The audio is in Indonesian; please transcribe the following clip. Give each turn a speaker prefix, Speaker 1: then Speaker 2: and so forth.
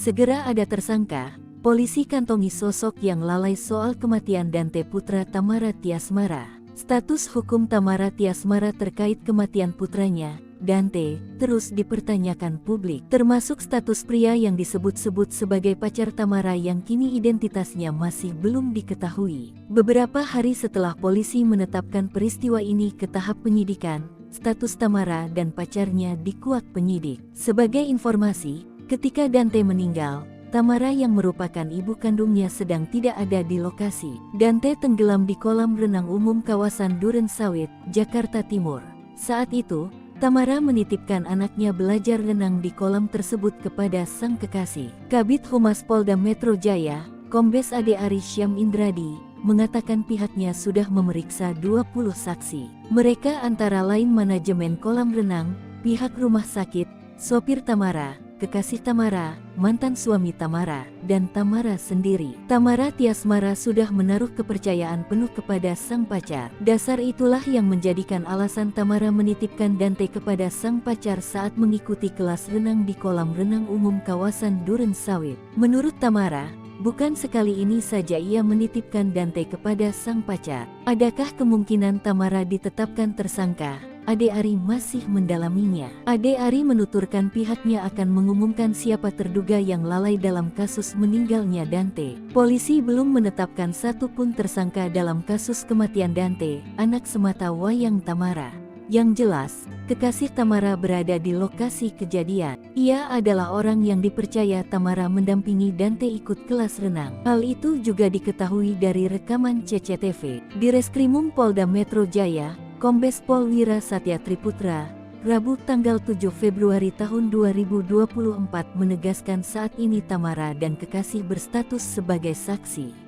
Speaker 1: Segera ada tersangka, polisi kantongi sosok yang lalai soal kematian Dante putra Tamara Tiasmara. Status hukum Tamara Tiasmara terkait kematian putranya, Dante, terus dipertanyakan publik, termasuk status pria yang disebut-sebut sebagai pacar Tamara yang kini identitasnya masih belum diketahui. Beberapa hari setelah polisi menetapkan peristiwa ini ke tahap penyidikan, status Tamara dan pacarnya dikuak penyidik. Sebagai informasi, ketika Dante meninggal, Tamara yang merupakan ibu kandungnya sedang tidak ada di lokasi. Dante tenggelam di kolam renang umum kawasan Duren Sawit, Jakarta Timur. Saat itu, Tamara menitipkan anaknya belajar renang di kolam tersebut kepada sang kekasih. Kabid Humas Polda Metro Jaya, Kombes Ade Aris Syam Indradi, mengatakan pihaknya sudah memeriksa 20 saksi. Mereka antara lain manajemen kolam renang, pihak rumah sakit, sopir Tamara, kekasih Tamara, mantan suami Tamara, dan Tamara sendiri. Tamara Tiasmara sudah menaruh kepercayaan penuh kepada sang pacar. Dasar itulah yang menjadikan alasan Tamara menitipkan Dante kepada sang pacar saat mengikuti kelas renang di kolam renang umum kawasan Duren Sawit. Menurut Tamara, bukan sekali ini saja ia menitipkan Dante kepada sang pacar. Adakah kemungkinan Tamara ditetapkan tersangka? Ade Ari masih mendalaminya. Ade Ari menuturkan pihaknya akan mengumumkan siapa terduga yang lalai dalam kasus meninggalnya Dante. Polisi belum menetapkan satupun tersangka dalam kasus kematian Dante, anak semata wayang Tamara. Yang jelas, kekasih Tamara berada di lokasi kejadian. Ia adalah orang yang dipercaya Tamara mendampingi Dante ikut kelas renang. Hal itu juga diketahui dari rekaman CCTV. Di Reskrimum Polda Metro Jaya, Kombes Pol Wira Satya Triputra, Rabu tanggal 7 Februari tahun 2024 menegaskan saat ini Tamara dan kekasih berstatus sebagai saksi.